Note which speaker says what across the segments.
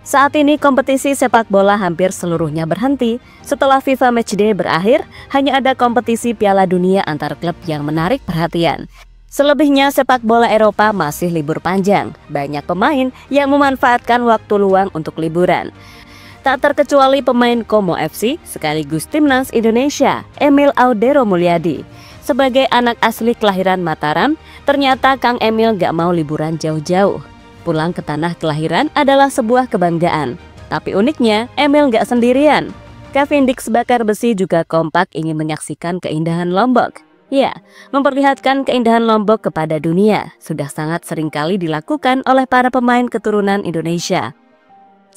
Speaker 1: Saat ini kompetisi sepak bola hampir seluruhnya berhenti. Setelah FIFA Matchday berakhir, hanya ada kompetisi Piala Dunia antar klub yang menarik perhatian. Selebihnya sepak bola Eropa masih libur panjang. Banyak pemain yang memanfaatkan waktu luang untuk liburan. Tak terkecuali pemain Como FC sekaligus timnas Indonesia, Emil Audero Mulyadi. Sebagai anak asli kelahiran Mataram, ternyata Kang Emil gak mau liburan jauh-jauh. Pulang ke tanah kelahiran adalah sebuah kebanggaan. Tapi uniknya, Emil gak sendirian. Cavendish bakar besi juga kompak ingin menyaksikan keindahan Lombok. Ya, memperlihatkan keindahan Lombok kepada dunia sudah sangat seringkali dilakukan oleh para pemain keturunan Indonesia.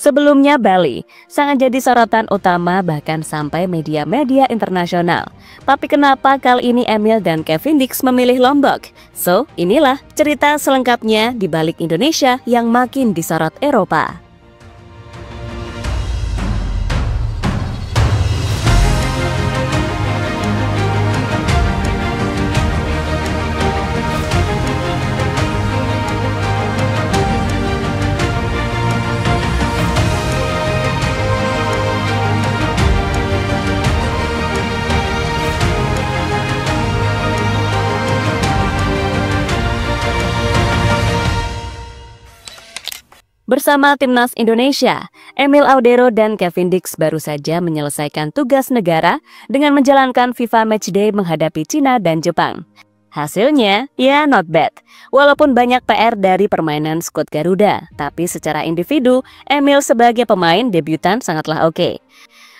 Speaker 1: Sebelumnya Bali sangat jadi sorotan utama bahkan sampai media-media internasional. Tapi kenapa kali ini Emil dan Cavendish memilih Lombok? So, inilah cerita selengkapnya di balik Indonesia yang makin disorot Eropa. Bersama timnas Indonesia, Emil Audero dan Cavendish baru saja menyelesaikan tugas negara dengan menjalankan FIFA Matchday menghadapi Cina dan Jepang. Hasilnya, ya not bad. Walaupun banyak PR dari permainan skuad Garuda, tapi secara individu, Emil sebagai pemain debutan sangatlah oke.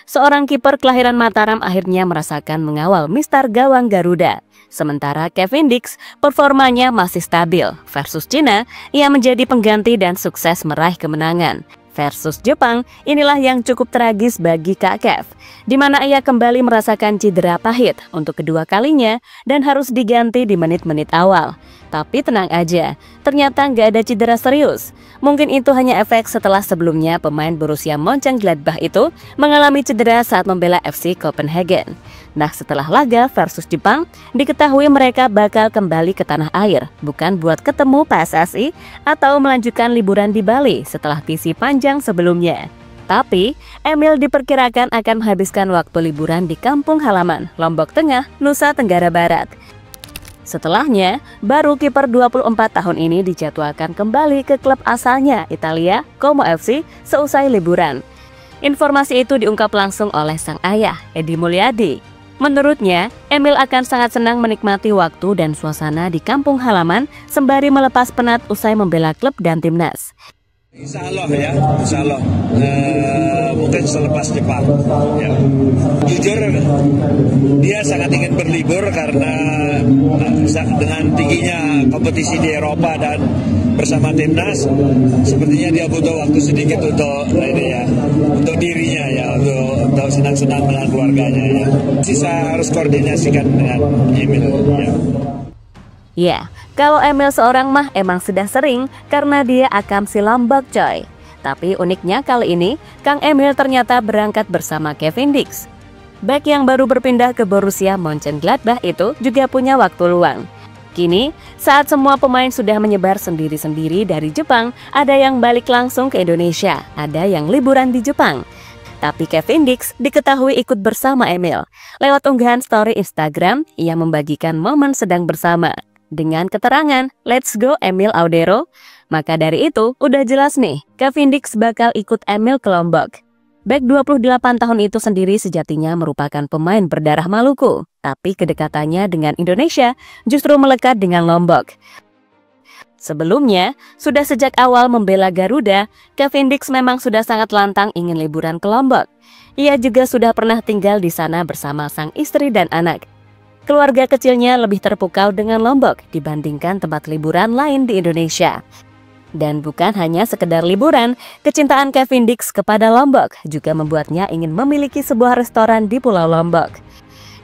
Speaker 1: Seorang kiper kelahiran Mataram akhirnya merasakan mengawal mistar gawang Garuda. Sementara Cavendish performanya masih stabil. Versus Cina, ia menjadi pengganti dan sukses meraih kemenangan. Versus Jepang, inilah yang cukup tragis bagi Kak Kev, di mana ia kembali merasakan cedera pahit untuk kedua kalinya dan harus diganti di menit-menit awal. Tapi tenang aja, ternyata nggak ada cedera serius. Mungkin itu hanya efek setelah sebelumnya pemain Borussia Mönchengladbach itu mengalami cedera saat membela FC Copenhagen. Nah, setelah laga versus Jepang, diketahui mereka bakal kembali ke tanah air, bukan buat ketemu PSSI atau melanjutkan liburan di Bali setelah TC panjang sebelumnya. Tapi, Emil diperkirakan akan menghabiskan waktu liburan di kampung halaman, Lombok Tengah, Nusa Tenggara Barat. Setelahnya, baru kiper 24 tahun ini dijadwalkan kembali ke klub asalnya, Italia, Como FC, seusai liburan. Informasi itu diungkap langsung oleh sang ayah, Edi Mulyadi. Menurutnya, Emil akan sangat senang menikmati waktu dan suasana di kampung halaman sembari melepas penat usai membela klub dan timnas.
Speaker 2: Insya Allah ya, insya Allah mungkin selepas Jepang ya. Jujur dia sangat ingin berlibur karena dengan tingginya kompetisi di Eropa dan bersama timnas sepertinya dia butuh waktu sedikit untuk ini ya, untuk dirinya ya, untuk senang-senang dengan keluarganya ya. Sisa harus koordinasikan dengan Emil ya.
Speaker 1: Ya, kalau Emil seorang mah emang sudah sering karena dia akam si Lombok coy. Tapi uniknya kali ini, Kang Emil ternyata berangkat bersama Cavendish. Bek yang baru berpindah ke Borussia Mönchengladbach itu juga punya waktu luang. Kini, saat semua pemain sudah menyebar sendiri-sendiri dari Jepang, ada yang balik langsung ke Indonesia, ada yang liburan di Jepang. Tapi Cavendish diketahui ikut bersama Emil. Lewat unggahan story Instagram, ia membagikan momen sedang bersama. Dengan keterangan, let's go Emil Audero. Maka dari itu, udah jelas nih, Cavendish bakal ikut Emil ke Lombok. Bek 28 tahun itu sendiri sejatinya merupakan pemain berdarah Maluku. Tapi kedekatannya dengan Indonesia justru melekat dengan Lombok. Sebelumnya, sudah sejak awal membela Garuda, Cavendish memang sudah sangat lantang ingin liburan ke Lombok. Ia juga sudah pernah tinggal di sana bersama sang istri dan anak. Keluarga kecilnya lebih terpukau dengan Lombok dibandingkan tempat liburan lain di Indonesia. Dan bukan hanya sekedar liburan, kecintaan Cavendish kepada Lombok juga membuatnya ingin memiliki sebuah restoran di Pulau Lombok.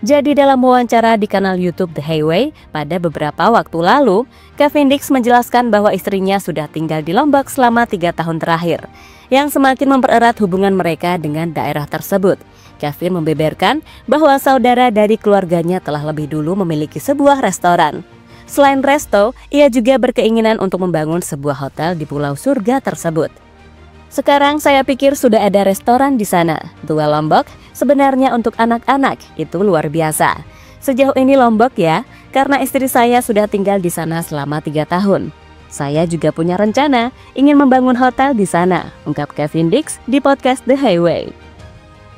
Speaker 1: Jadi dalam wawancara di kanal YouTube The Highway pada beberapa waktu lalu, Cavendish menjelaskan bahwa istrinya sudah tinggal di Lombok selama 3 tahun terakhir, yang semakin mempererat hubungan mereka dengan daerah tersebut. Kevin membeberkan bahwa saudara dari keluarganya telah lebih dulu memiliki sebuah restoran. Selain resto, ia juga berkeinginan untuk membangun sebuah hotel di Pulau Surga tersebut. Sekarang saya pikir sudah ada restoran di sana. Tua Lombok sebenarnya untuk anak-anak itu luar biasa. Sejauh ini Lombok ya, karena istri saya sudah tinggal di sana selama 3 tahun. Saya juga punya rencana ingin membangun hotel di sana, ungkap Kevin Dix di podcast The Highway.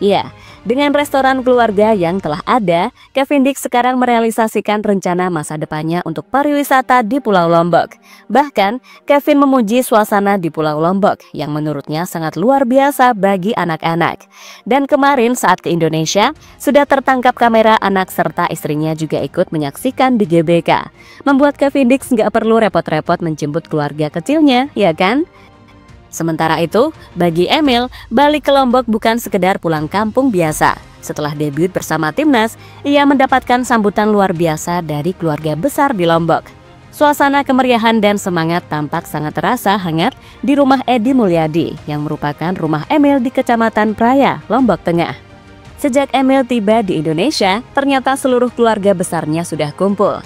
Speaker 1: Ya, dengan restoran keluarga yang telah ada, Kevin Dix sekarang merealisasikan rencana masa depannya untuk pariwisata di Pulau Lombok. Bahkan, Kevin memuji suasana di Pulau Lombok yang menurutnya sangat luar biasa bagi anak-anak. Dan kemarin saat ke Indonesia, sudah tertangkap kamera anak serta istrinya juga ikut menyaksikan di GBK. Membuat Kevin Dix nggak perlu repot-repot menjemput keluarga kecilnya, ya kan? Sementara itu, bagi Emil, balik ke Lombok bukan sekedar pulang kampung biasa. Setelah debut bersama timnas, ia mendapatkan sambutan luar biasa dari keluarga besar di Lombok. Suasana kemeriahan dan semangat tampak sangat terasa hangat di rumah Edi Mulyadi, yang merupakan rumah Emil di Kecamatan Praia, Lombok Tengah. Sejak Emil tiba di Indonesia, ternyata seluruh keluarga besarnya sudah kumpul.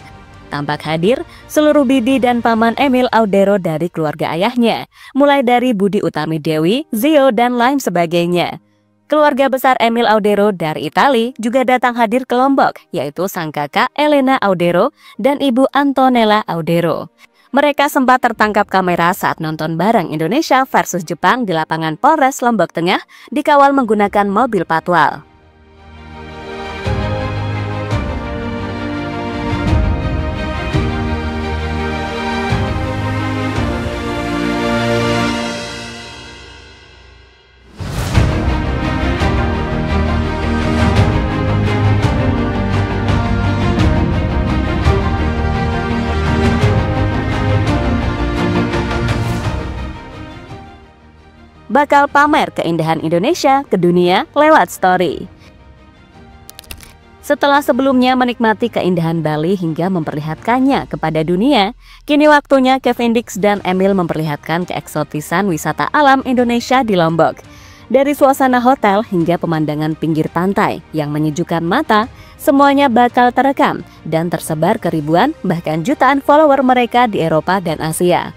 Speaker 1: Tampak hadir seluruh bibi dan paman Emil Audero dari keluarga ayahnya, mulai dari Budi Utami Dewi, Zio, dan lain sebagainya. Keluarga besar Emil Audero dari Itali juga datang hadir ke Lombok, yaitu sang kakak Elena Audero dan ibu Antonella Audero. Mereka sempat tertangkap kamera saat nonton bareng Indonesia versus Jepang di lapangan Polres Lombok Tengah, dikawal menggunakan mobil patwal. Bakal pamer keindahan Indonesia ke dunia lewat story. Setelah sebelumnya menikmati keindahan Bali hingga memperlihatkannya kepada dunia, kini waktunya Kevin Dix dan Emil memperlihatkan keeksotisan wisata alam Indonesia di Lombok. Dari suasana hotel hingga pemandangan pinggir pantai yang menyejukkan mata, semuanya bakal terekam dan tersebar ke ribuan bahkan jutaan follower mereka di Eropa dan Asia.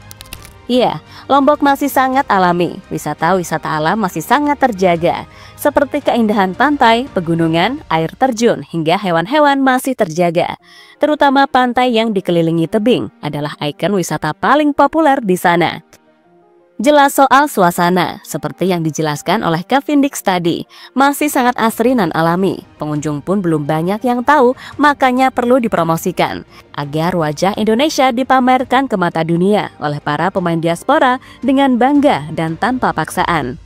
Speaker 1: Iya, Lombok masih sangat alami, wisata-wisata alam masih sangat terjaga. Seperti keindahan pantai, pegunungan, air terjun, hingga hewan-hewan masih terjaga. Terutama pantai yang dikelilingi tebing adalah ikon wisata paling populer di sana. Jelas soal suasana, seperti yang dijelaskan oleh Kevin Dix tadi, masih sangat asri dan alami. Pengunjung pun belum banyak yang tahu, makanya perlu dipromosikan agar wajah Indonesia dipamerkan ke mata dunia oleh para pemain diaspora dengan bangga dan tanpa paksaan.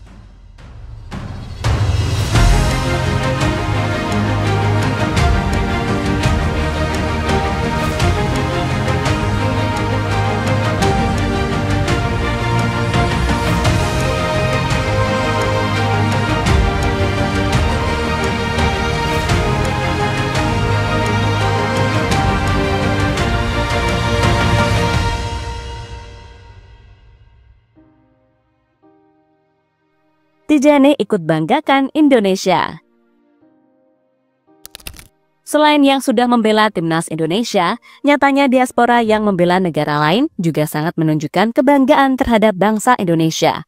Speaker 1: Tijani ikut banggakan Indonesia. Selain yang sudah membela timnas Indonesia, nyatanya diaspora yang membela negara lain juga sangat menunjukkan kebanggaan terhadap bangsa Indonesia.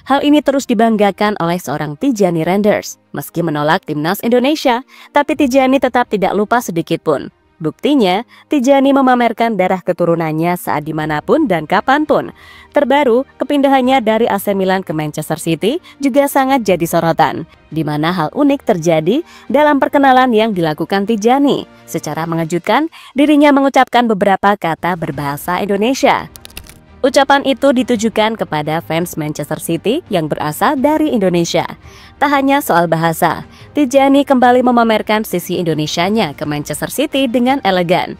Speaker 1: Hal ini terus dibanggakan oleh seorang Tijani Renders. Meski menolak timnas Indonesia, tapi Tijani tetap tidak lupa sedikit pun. Buktinya, Tijani memamerkan darah keturunannya saat dimanapun dan kapanpun. Terbaru, kepindahannya dari AC Milan ke Manchester City juga sangat jadi sorotan, di mana hal unik terjadi dalam perkenalan yang dilakukan Tijani. Secara mengejutkan, dirinya mengucapkan beberapa kata berbahasa Indonesia. Ucapan itu ditujukan kepada fans Manchester City yang berasal dari Indonesia. Tak hanya soal bahasa, Tijani kembali memamerkan sisi Indonesianya ke Manchester City dengan elegan.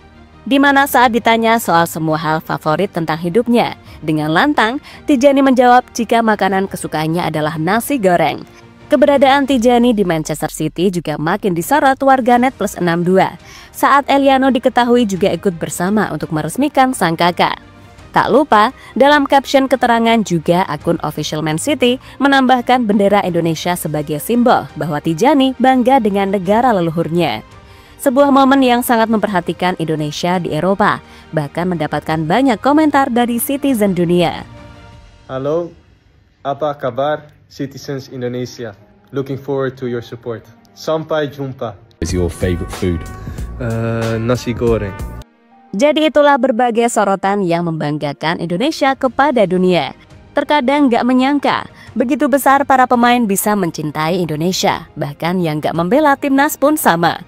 Speaker 1: Di mana saat ditanya soal semua hal favorit tentang hidupnya, dengan lantang, Tijani menjawab jika makanan kesukaannya adalah nasi goreng. Keberadaan Tijani di Manchester City juga makin disorot warganet +62. Saat Eliano diketahui juga ikut bersama untuk meresmikan sang kakak. Tak lupa, dalam caption keterangan juga akun official Man City menambahkan bendera Indonesia sebagai simbol bahwa Tijani bangga dengan negara leluhurnya. Sebuah momen yang sangat memperhatikan Indonesia di Eropa, bahkan mendapatkan banyak komentar dari netizen dunia.
Speaker 3: Halo, Apa kabar, citizens Indonesia? Looking forward to your support. Sampai jumpa.
Speaker 4: Is your favorite food?
Speaker 3: Nasi goreng.
Speaker 1: Jadi itulah berbagai sorotan yang membanggakan Indonesia kepada dunia. Terkadang nggak menyangka, begitu besar para pemain bisa mencintai Indonesia. Bahkan yang nggak membela timnas pun sama.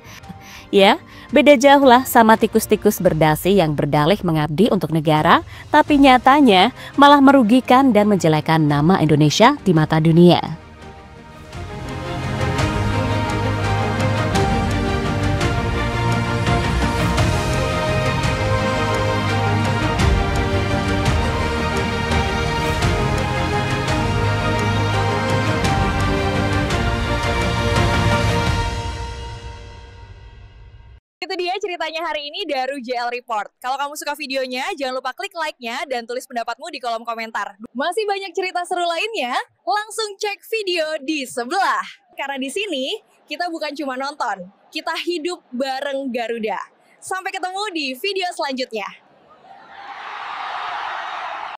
Speaker 1: Ya, beda jauh lah sama tikus-tikus berdasi yang berdalih mengabdi untuk negara, tapi nyatanya malah merugikan dan menjelekkan nama Indonesia di mata dunia.
Speaker 5: Itu dia ceritanya hari ini dari JL Report. Kalau kamu suka videonya, jangan lupa klik like-nya dan tulis pendapatmu di kolom komentar. Masih banyak cerita seru lainnya, langsung cek video di sebelah. Karena di sini, kita bukan cuma nonton, kita hidup bareng Garuda. Sampai ketemu di video selanjutnya.